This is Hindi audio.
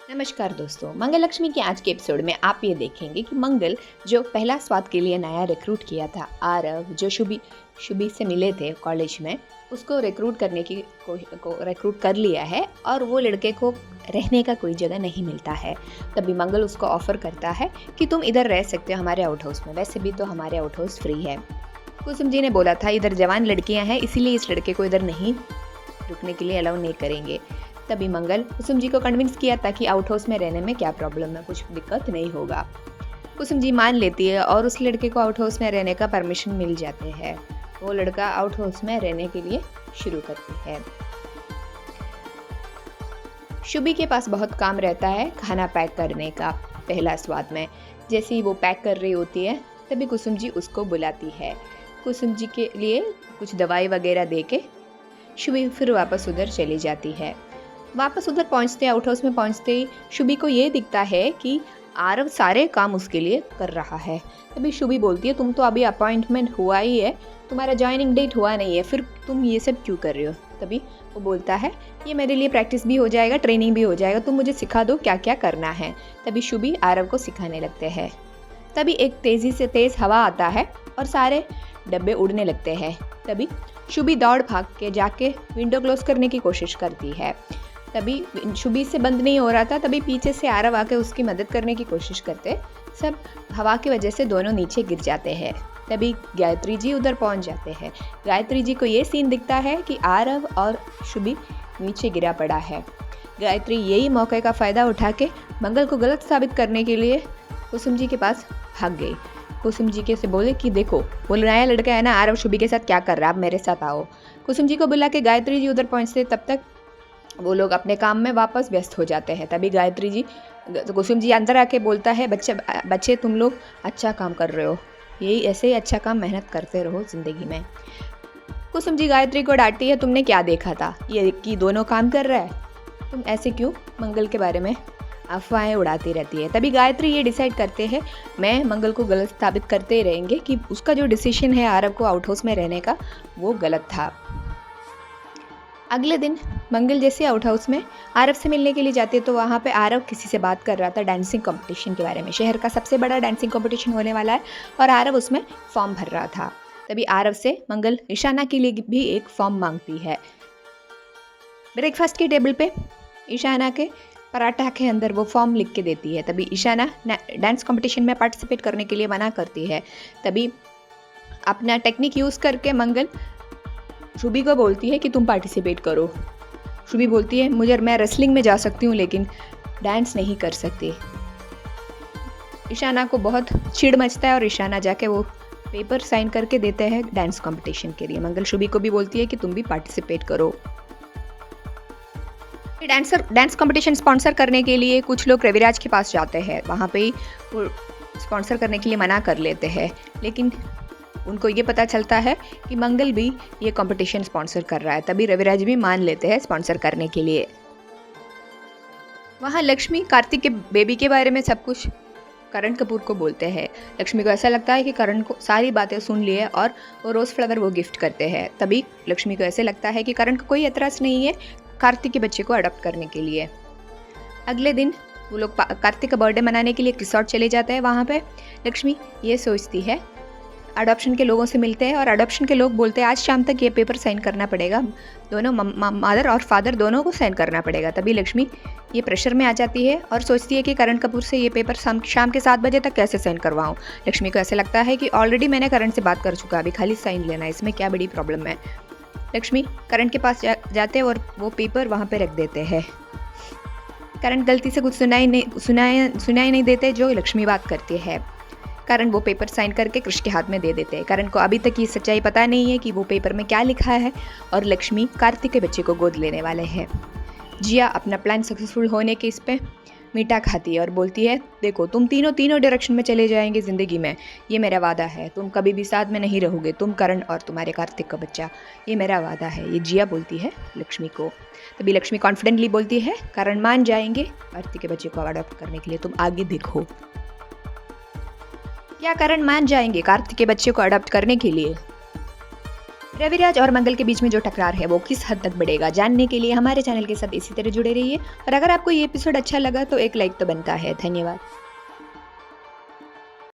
नमस्कार दोस्तों, मंगल लक्ष्मी के आज के एपिसोड में आप ये देखेंगे कि मंगल जो पहला स्वाद के लिए नया रिक्रूट किया था आरव, जो शुभी से मिले थे कॉलेज में, उसको रिक्रूट करने की को रिक्रूट कर लिया है और वो लड़के को रहने का कोई जगह नहीं मिलता है। तभी मंगल उसको ऑफ़र करता है कि तुम इधर रह सकते हो हमारे आउट हाउस में, वैसे भी तो हमारे आउट हाउस फ्री है। कुसुम जी ने बोला था इधर जवान लड़कियां हैं, इसीलिए इस लड़के को इधर नहीं रुकने के लिए अलाउ नहीं करेंगे। तभी मंगल कुसुम जी को कन्विंस किया था कि आउट हाउस में रहने में क्या प्रॉब्लम है, कुछ दिक्कत नहीं होगा। कुसुम जी मान लेती है और उस लड़के को आउट हाउस में रहने का परमिशन मिल जाते हैं। वो लड़का आउट हाउस में रहने के लिए शुरू करती है। शुभी के पास बहुत काम रहता है खाना पैक करने का। पहला स्वाद में जैसे ही वो पैक कर रही होती है तभी कुसुम जी उसको बुलाती है। कुसुम जी के लिए कुछ दवाई वगैरह दे के शुभी फिर वापस उधर चली जाती है। वापस उधर पहुंचते आउट हाउस में पहुंचते ही शुभी को ये दिखता है कि आरव सारे काम उसके लिए कर रहा है। तभी शुभी बोलती है तुम तो अभी अपॉइंटमेंट हुआ ही है, तुम्हारा ज्वाइनिंग डेट हुआ नहीं है, फिर तुम ये सब क्यों कर रहे हो। तभी वो बोलता है ये मेरे लिए प्रैक्टिस भी हो जाएगा, ट्रेनिंग भी हो जाएगा, तुम मुझे सिखा दो क्या क्या करना है। तभी शुभी आरव को सिखाने लगते हैं। तभी एक तेज़ी से तेज़ हवा आता है और सारे डब्बे उड़ने लगते हैं। तभी शुभी दौड़ भाग के जाके विंडो क्लोज करने की कोशिश करती है। तभी शुभी से बंद नहीं हो रहा था, तभी पीछे से आरव आके उसकी मदद करने की कोशिश करते, सब हवा की वजह से दोनों नीचे गिर जाते हैं। तभी गायत्री जी उधर पहुंच जाते हैं। गायत्री जी को ये सीन दिखता है कि आरव और शुभी नीचे गिरा पड़ा है। गायत्री यही मौके का फ़ायदा उठा के मंगल को गलत साबित करने के लिए कुसुम जी के पास भाग गई। कुसुम जी के से बोले कि देखो वो नया लड़का है ना आरव, शुभी के साथ क्या कर रहा है, आप मेरे साथ आओ। कुसुम जी को बुला के गायत्री जी उधर पहुंचते, तब तक वो लोग अपने काम में वापस व्यस्त हो जाते हैं। तभी गायत्री जी कुसुम जी अंदर आके बोलता है बच्चे तुम लोग अच्छा काम कर रहे हो, यही ऐसे ही अच्छा काम मेहनत करते रहो ज़िंदगी में। कुसुम जी गायत्री को डांटती है तुमने क्या देखा था ये कि दोनों काम कर रहा है, तुम ऐसे क्यों मंगल के बारे में अफवाहें उड़ाती रहती है। तभी गायत्री ये डिसाइड करते हैं मैं मंगल को गलत साबित करते ही रहेंगे कि उसका जो डिसीजन है आरव को आउट हाउस में रहने का वो गलत था। अगले दिन मंगल जैसे आउट हाउस में आरव से मिलने के लिए जाते तो वहाँ पे आरव किसी से बात कर रहा था डांसिंग कंपटीशन के बारे में। शहर का सबसे बड़ा डांसिंग कंपटीशन होने वाला है और आरव उसमें फॉर्म भर रहा था। तभी आरव से मंगल ईशाना के लिए भी एक फॉर्म मांगती है। ब्रेकफास्ट की टेबल पे ईशाना के पराठा के अंदर वो फॉर्म लिख के देती है। तभी ईशाना डांस कंपटीशन में पार्टिसिपेट करने के लिए मना करती है। तभी अपना टेक्निक यूज़ करके मंगल शुभी को बोलती है कि तुम पार्टिसिपेट करो। शुभी बोलती है मैं रेसलिंग में जा सकती हूँ लेकिन डांस नहीं कर सकती। ईशाना को बहुत चिढ़ मचता है और ईशाना जाके वो पेपर साइन करके देते हैं डांस कंपटीशन के लिए। मंगल शुभी को भी बोलती है कि तुम भी पार्टिसिपेट करो। डांस कंपटीशन स्पॉन्सर करने के लिए कुछ लोग रविराज के पास जाते हैं, वहाँ पे ही वो स्पॉन्सर करने के लिए मना कर लेते हैं, लेकिन उनको ये पता चलता है कि मंगल भी ये कंपटीशन स्पॉन्सर कर रहा है। तभी रविराज भी मान लेते हैं स्पॉन्सर करने के लिए। वहाँ लक्ष्मी कार्तिक के बेबी के बारे में सब कुछ करण कपूर को बोलते हैं। लक्ष्मी को ऐसा लगता है कि करण को सारी बातें सुन ली है और वो रोज़ फ्लावर वो गिफ्ट करते हैं। तभी लक्ष्मी को ऐसे लगता है कि करण को कोई एतराज़ नहीं है कार्तिक के बच्चे को अडॉप्ट करने के लिए। अगले दिन वो लोग कार्तिक का बर्थडे मनाने के लिए एक रिसोर्ट चले जाते हैं। वहाँ पे लक्ष्मी ये सोचती है, अडॉप्शन के लोगों से मिलते हैं और अडॉप्शन के लोग बोलते हैं आज शाम तक ये पेपर साइन करना पड़ेगा, दोनों मदर और फादर दोनों को साइन करना पड़ेगा। तभी लक्ष्मी ये प्रेशर में आ जाती है और सोचती है कि करण कपूर से ये पेपर शाम के 7 बजे तक कैसे साइन करवाऊँ। लक्ष्मी को ऐसा लगता है कि ऑलरेडी मैंने करण से बात कर चुका, अभी खाली साइन लेना है, इसमें क्या बड़ी प्रॉब्लम है। लक्ष्मी करण के पास जाते हैं और वो पेपर वहाँ पे रख देते हैं। करण गलती से कुछ सुनाई नहीं देते जो लक्ष्मी बात करती है। करण वो पेपर साइन करके कृष के हाथ में दे देते हैं। करण को अभी तक ये सच्चाई पता नहीं है कि वो पेपर में क्या लिखा है और लक्ष्मी कार्तिक के बच्चे को गोद लेने वाले हैं। जिया अपना प्लान सक्सेसफुल होने के इस पे मीठा खाती है और बोलती है देखो तुम तीनों डायरेक्शन में चले जाएंगे ज़िंदगी में, ये मेरा वादा है, तुम कभी भी साथ में नहीं रहोगे, तुम करण और तुम्हारे कार्तिक का बच्चा, ये मेरा वादा है। ये जिया बोलती है लक्ष्मी को। तभी लक्ष्मी कॉन्फिडेंटली बोलती है करण मान जाएंगे कार्तिक के बच्चे को अडॉप्ट करने के लिए, तुम आगे देखो। क्या करण मान जाएंगे कार्तिक के बच्चे को अडॉप्ट करने के लिए? रविराज और मंगल के बीच में जो टकरार है वो किस हद तक बढ़ेगा, जानने के लिए हमारे चैनल के साथ इसी तरह जुड़े रहिए। और अगर आपको ये एपिसोड अच्छा लगा तो एक लाइक तो बनता है। धन्यवाद।